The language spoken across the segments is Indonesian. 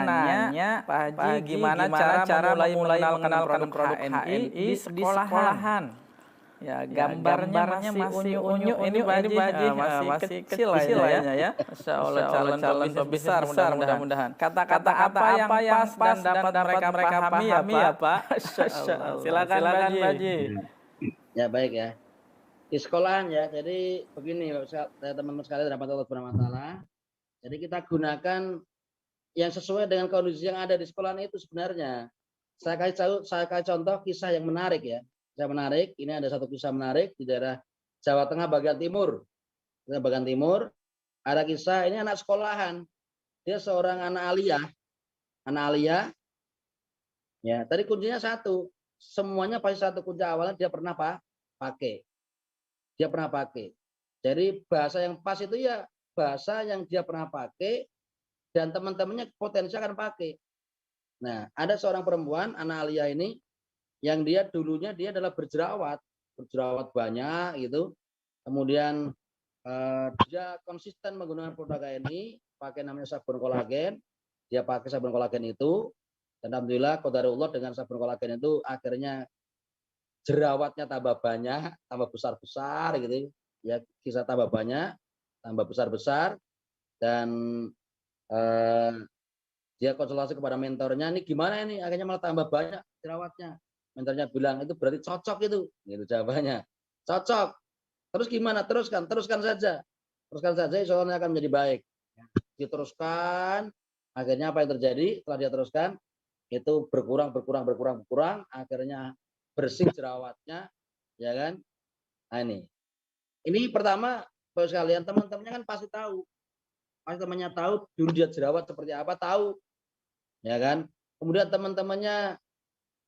nanya, Pak Haji, gimana cara mulai mengenalkan produk HNI di sekolahan? Ya, gambarnya masih unyu, ini Pak Haji, masih kecil lah ya. Masya Allah, calon bisnis besar mudah-mudahan. Kata-kata apa yang pas dan dapat mereka pahami ya Pak? Silakan Pak Haji. Ya baik ya. Di sekolahan ya, jadi begini teman-teman sekalian rahmatullah bermasalah. Jadi kita gunakan yang sesuai dengan kondisi yang ada di sekolahan itu sebenarnya. Saya kasih contoh kisah yang menarik ya. Kisah menarik, ini ada satu kisah menarik di daerah Jawa Tengah bagian timur. Bagian timur ada kisah, ini anak sekolahan. Dia seorang anak aliyah. Ya, tadi kuncinya satu. Semuanya pasti satu kunci awalnya dia pernah pakai. Dia pernah pakai. Jadi bahasa yang pas itu ya bahasa yang dia pernah pakai dan teman-temannya potensi akan pakai. Nah, ada seorang perempuan anak aliyah ini yang dia dulunya dia adalah berjerawat banyak gitu. Kemudian dia konsisten menggunakan produk ini, pakai namanya sabun kolagen. Dia pakai sabun kolagen itu dan alhamdulillah qadarullah dengan sabun kolagen itu akhirnya jerawatnya tambah banyak, tambah besar-besar gitu. Ya, bisa tambah banyak, tambah besar-besar dan dia konsultasi kepada mentornya, ini gimana ini akhirnya malah tambah banyak jerawatnya. Mentornya bilang itu berarti cocok itu, gitu jawabannya. Cocok. Terus gimana? Teruskan saja. Teruskan saja, soalnya akan menjadi baik. Diteruskan, akhirnya apa yang terjadi? Setelah dia teruskan, itu berkurang, akhirnya bersih jerawatnya, ya kan? Nah ini pertama, Bapak sekalian, teman-temannya kan pasti tahu. Pasti temannya tahu dulu dia jerawat seperti apa, tahu. Ya kan? Kemudian teman-temannya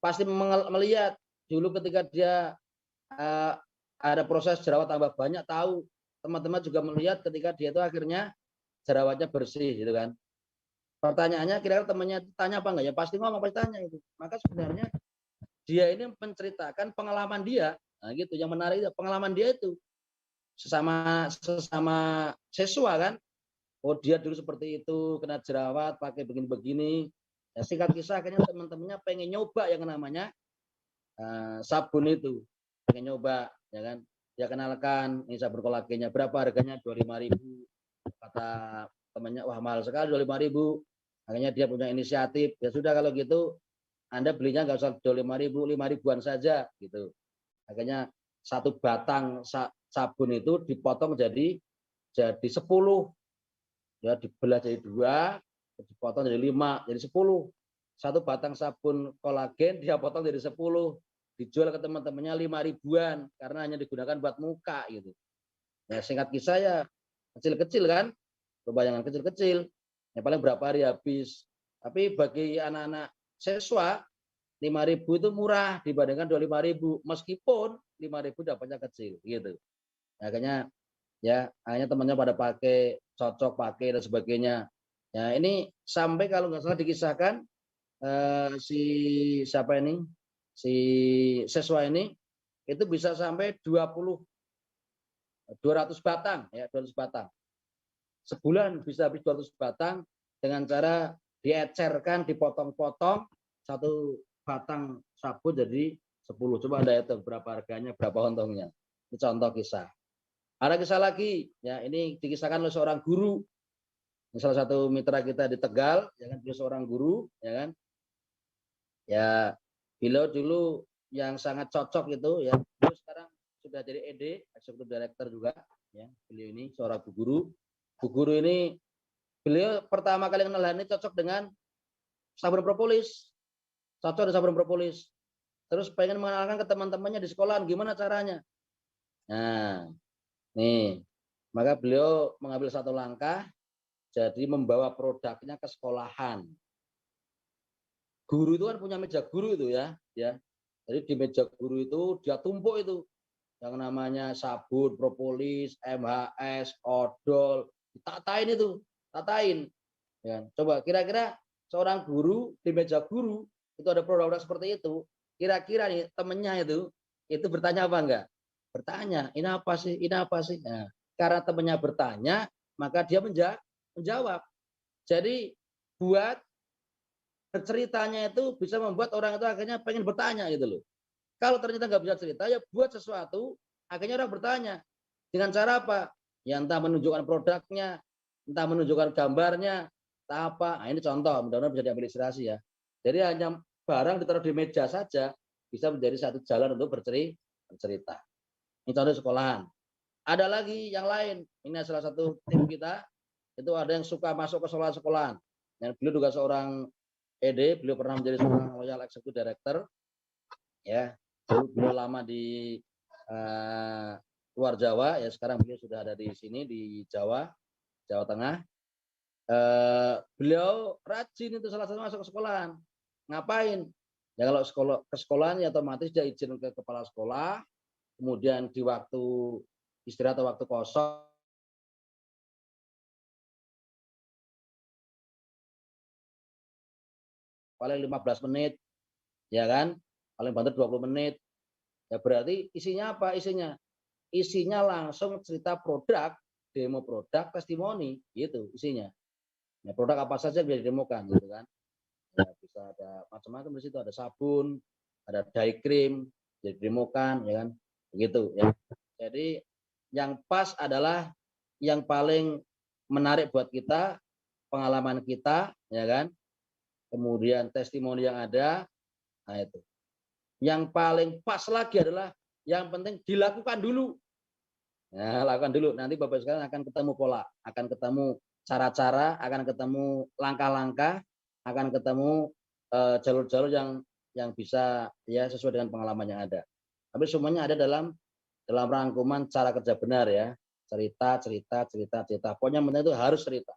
pasti melihat dulu ketika dia ada proses jerawat tambah banyak, tahu. Teman-teman juga melihat ketika dia itu akhirnya jerawatnya bersih gitu kan. Pertanyaannya kira-kira temannya tanya apa enggak ya? Pasti ngomong, pasti tanya itu. Maka sebenarnya dia ini menceritakan pengalaman dia. Nah gitu, yang menarik itu pengalaman dia itu sesama siswa kan. Oh dia dulu seperti itu, kena jerawat, pakai begini-begini. Ya, singkat kisah akhirnya teman-temannya pengen nyoba yang namanya sabun itu. Pengen nyoba, ya kan. Dia kenalkan, ini sabun kolagennya berapa harganya? 25.000. Kata temannya, wah mahal sekali 25.000. Akhirnya dia punya inisiatif, ya sudah kalau gitu Anda belinya nggak usah 25.000, 5.000-an saja gitu. Akhirnya satu batang sabun itu dipotong jadi 10. Ya dibelah jadi 2, dipotong jadi 5, jadi 10. Satu batang sabun kolagen dia potong jadi 10, dijual ke teman-temannya 5.000-an karena hanya digunakan buat muka gitu. Ya singkat kisah ya kecil-kecil kan, bayangan kecil-kecil, ya paling berapa hari habis. Tapi bagi anak-anak siswa 5.000 itu murah dibandingkan 25.000, meskipun 5.000 dapatnya kecil gitu. Akhirnya akhirnya temannya pada pakai, cocok pakai dan sebagainya. Ya ini sampai kalau nggak salah dikisahkan si siapa ini, si siswa ini itu bisa sampai 200 batang ya, 200 batang. Sebulan bisa habis 200 batang dengan cara diecerkan, dipotong-potong, satu batang sabun jadi 10. Coba Anda hitung berapa harganya, berapa untungnya. Ini contoh kisah. Ada kisah lagi, ya ini dikisahkan oleh seorang guru. Salah satu mitra kita di Tegal, ya kan, beliau seorang guru, ya kan. Ya, beliau dulu yang sangat cocok itu, ya. Beliau sekarang sudah jadi ED, Executive Director juga, ya. Beliau ini seorang guru. Bu guru ini, beliau pertama kali kenal ini cocok dengan sabun propolis. Cocok dengan sabun propolis. Terus pengen mengenalkan ke teman-temannya di sekolahan, gimana caranya? Nah, nih, maka beliau mengambil satu langkah, jadi membawa produknya ke sekolahan. Guru itu kan punya meja guru itu ya. Jadi di meja guru itu dia tumpuk itu yang namanya sabun, propolis, MHS, odol, ditatain itu, tatain. Ya, coba kira-kira seorang guru di meja guru itu ada produk-produk seperti itu. Kira-kira nih temennya itu bertanya apa enggak? Bertanya, ini apa sih? Ini apa sih? Nah, karena temannya bertanya, maka dia menjawab. Jadi buat berceritanya itu bisa membuat orang itu akhirnya pengen bertanya gitu loh. Kalau ternyata nggak bisa cerita, ya buat sesuatu, akhirnya orang bertanya. Dengan cara apa? Ya entah menunjukkan produknya, entah menunjukkan gambarnya, entah apa. Nah, ini contoh, mudah-mudahan bisa diambil inspirasi ya. Jadi hanya barang ditaruh di meja saja, bisa menjadi satu jalan untuk bercerita. Ini contoh sekolahan. Ada lagi yang lain, ini salah satu tim kita, itu ada yang suka masuk ke sekolah-sekolahan. Dan beliau juga seorang ED, beliau pernah menjadi seorang Royal Executive Director, ya. Beliau lama di luar Jawa, ya sekarang beliau sudah ada di sini di Jawa Tengah. Beliau rajin itu salah satu masuk ke sekolahan. Ngapain? Ya kalau ke sekolahan ya otomatis dia izin ke kepala sekolah, kemudian di waktu istirahat atau waktu kosong paling 15 menit, ya kan? Paling banter 20 menit. Ya berarti isinya apa? Isinya langsung cerita produk, demo produk, testimoni, gitu isinya. Ya, produk apa saja bisa didemokan, gitu kan? Ya, bisa ada macam-macam di situ, ada sabun, ada dye cream, jadi demokan, ya kan? Begitu ya. Jadi yang pas adalah yang paling menarik buat kita, pengalaman kita, ya kan? Kemudian testimoni yang ada, nah itu. Yang paling pas lagi adalah yang penting dilakukan dulu. Ya, lakukan dulu. Nanti Bapak sekalian akan ketemu pola, akan ketemu cara-cara, akan ketemu langkah-langkah, akan ketemu jalur-jalur yang bisa ya sesuai dengan pengalaman yang ada. Tapi semuanya ada dalam rangkuman cara kerja benar ya. Cerita. Pokoknya penting itu harus cerita.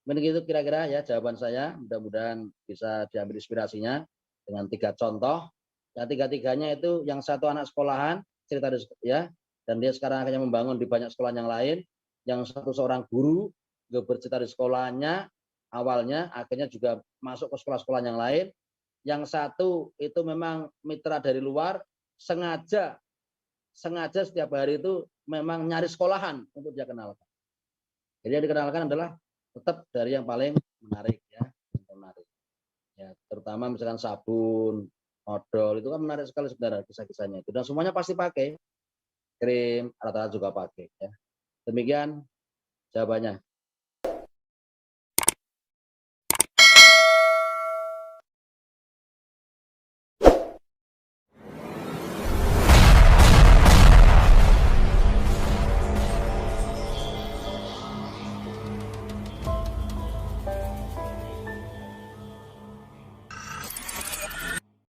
Begitu kira-kira ya jawaban saya. Mudah-mudahan bisa diambil inspirasinya dengan 3 contoh. Yang tiga-tiganya itu yang satu anak sekolahan cerita ya, dan dia sekarang akhirnya membangun di banyak sekolah yang lain. Yang satu seorang guru juga bercerita di sekolahnya awalnya, akhirnya juga masuk ke sekolah-sekolah yang lain. Yang satu itu memang mitra dari luar, sengaja setiap hari itu memang nyari sekolahan untuk dia kenalkan. Jadi yang dikenalkan adalah tetap dari yang paling menarik ya, menarik. Ya, terutama misalkan sabun, odol itu kan menarik sekali sebenarnya kisah-kisahnya itu, dan semuanya pasti pakai krim, rata-rata juga pakai ya. Demikian jawabannya.